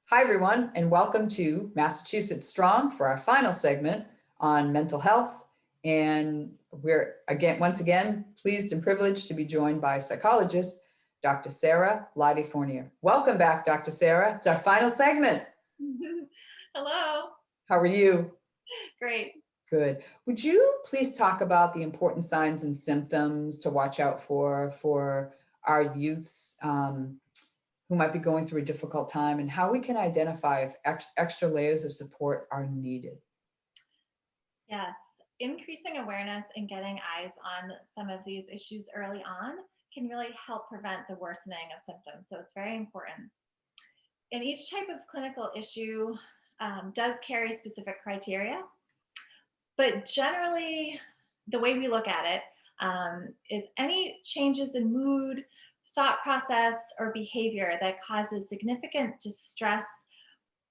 Hi, everyone, and welcome to Massachusetts Strong for our final segment on mental health. And once again, pleased and privileged to be joined by psychologist, Dr. Sarah Fournier. Welcome back, Dr. Sarah. It's our final segment. Hello. How are you? Great. Good. Would you please talk about the important signs and symptoms to watch out for our youths who might be going through a difficult time, and how we can identify if extra layers of support are needed? Yes. Increasing awareness and getting eyes on some of these issues early on can really help prevent the worsening of symptoms. So it's very important. And each type of clinical issue does carry specific criteria, but generally, the way we look at it is any changes in mood, thought process, or behavior that causes significant distress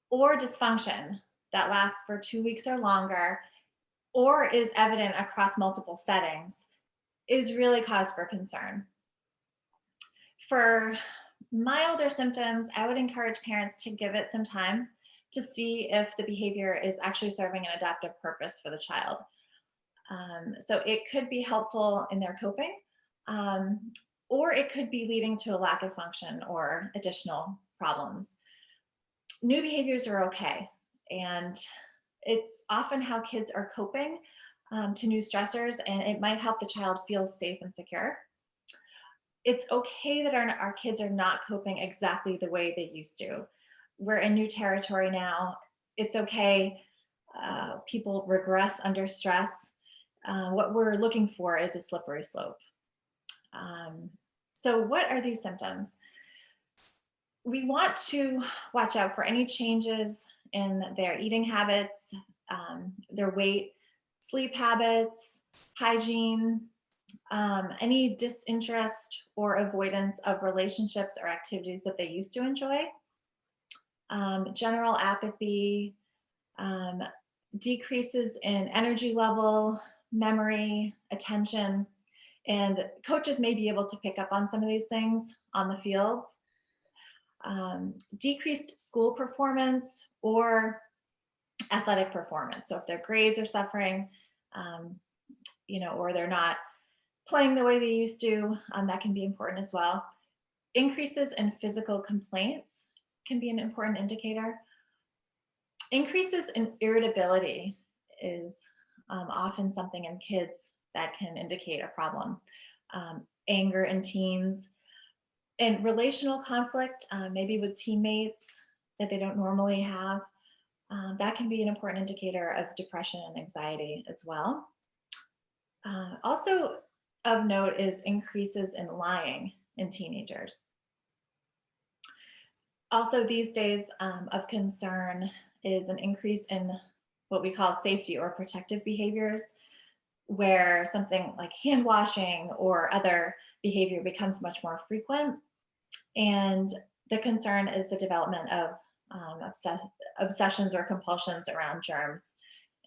or dysfunction that lasts for 2 weeks or longer, or is evident across multiple settings, is really cause for concern. For milder symptoms, I would encourage parents to give it some time to see if the behavior is actually serving an adaptive purpose for the child. So it could be helpful in their coping, or it could be leading to a lack of function or additional problems. New behaviors are okay, and it's often how kids are coping to new stressors, and it might help the child feel safe and secure. It's okay that our kids are not coping exactly the way they used to. We're in new territory now. It's okay. People regress under stress. What we're looking for is a slippery slope. So what are these symptoms? We want to watch out for any changes in their eating habits, their weight, sleep habits, hygiene, any disinterest or avoidance of relationships or activities that they used to enjoy, general apathy, decreases in energy level, memory, attention, and coaches may be able to pick up on some of these things on the fields. Decreased school performance or athletic performance. So if their grades are suffering, or they're not playing the way they used to, that can be important as well. Increases in physical complaints can be an important indicator. Increases in irritability is often something in kids that can indicate a problem. Anger in teens, and relational conflict, maybe with teammates that they don't normally have, that can be an important indicator of depression and anxiety as well. Also of note is increases in lying in teenagers. Also these days of concern is an increase in what we call safety or protective behaviors, where something like hand washing or other behavior becomes much more frequent. And the concern is the development of obsessions or compulsions around germs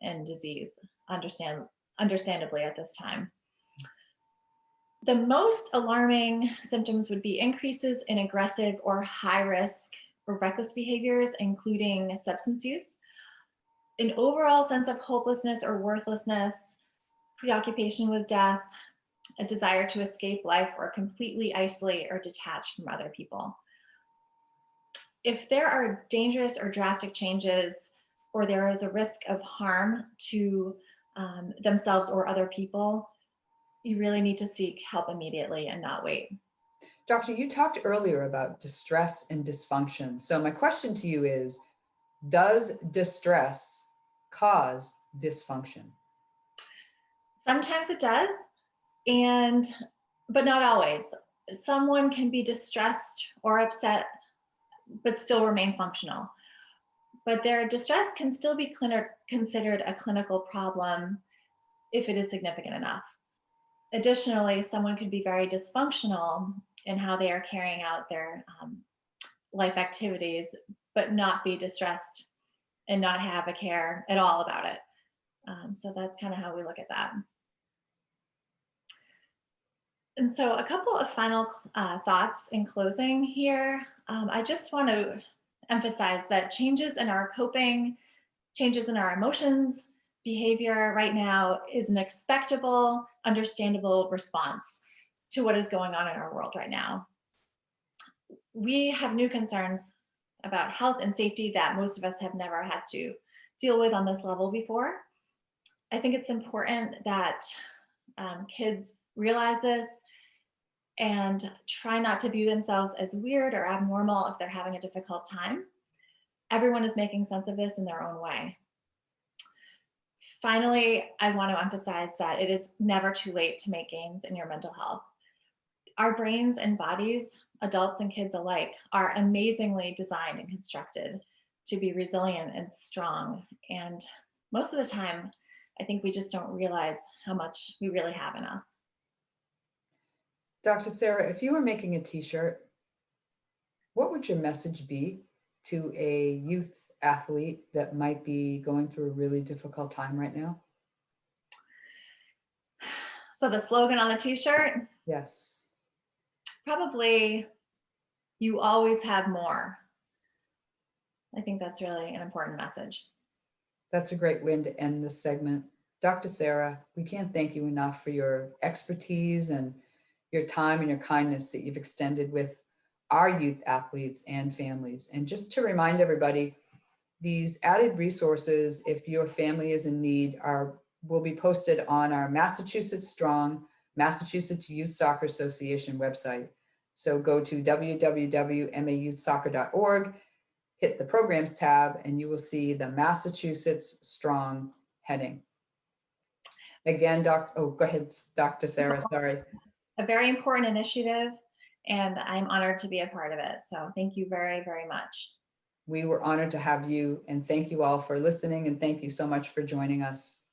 and disease, understandably at this time. The most alarming symptoms would be increases in aggressive or high risk or reckless behaviors, including substance use, an overall sense of hopelessness or worthlessness, preoccupation with death, a desire to escape life or completely isolate or detach from other people. If there are dangerous or drastic changes, or there is a risk of harm to themselves or other people, you really need to seek help immediately and not wait. Doctor, you talked earlier about distress and dysfunction. So my question to you is, does distress cause dysfunction? Sometimes it does, but not always. Someone can be distressed or upset, but still remain functional. But their distress can still be considered a clinical problem if it is significant enough. Additionally, someone could be very dysfunctional in how they are carrying out their life activities, but not be distressed and not have a care at all about it. So that's kind of how we look at that. And so a couple of final thoughts in closing here. I just want to emphasize that changes in our coping, changes in our emotions, behavior right now is an expectable, understandable response to what is going on in our world right now. We have new concerns about health and safety that most of us have never had to deal with on this level before. I think it's important that kids realize this and try not to view themselves as weird or abnormal if they're having a difficult time. Everyone is making sense of this in their own way. Finally, I want to emphasize that it is never too late to make gains in your mental health. Our brains and bodies, adults and kids alike, are amazingly designed and constructed to be resilient and strong. And most of the time, I think we just don't realize how much we really have in us. Dr. Sarah, if you were making a t-shirt, what would your message be to a youth athlete that might be going through a really difficult time right now? So the slogan on the t-shirt, Yes. probably, you always have more. I think that's really an important message. That's a great way to end this segment. Dr. Sarah, we can't thank you enough for your expertise and your time and your kindness that you've extended with our youth athletes and families. And just to remind everybody, these added resources, if your family is in need, will be posted on our Massachusetts Strong, Massachusetts Youth Soccer Association website. So go to www.mayouthsoccer.org, hit the programs tab, and you will see the Massachusetts Strong heading. Again, go ahead, Dr. Sarah, sorry. A very important initiative, and I'm honored to be a part of it. So thank you very, very much. We were honored to have you, and thank you all for listening, and thank you so much for joining us.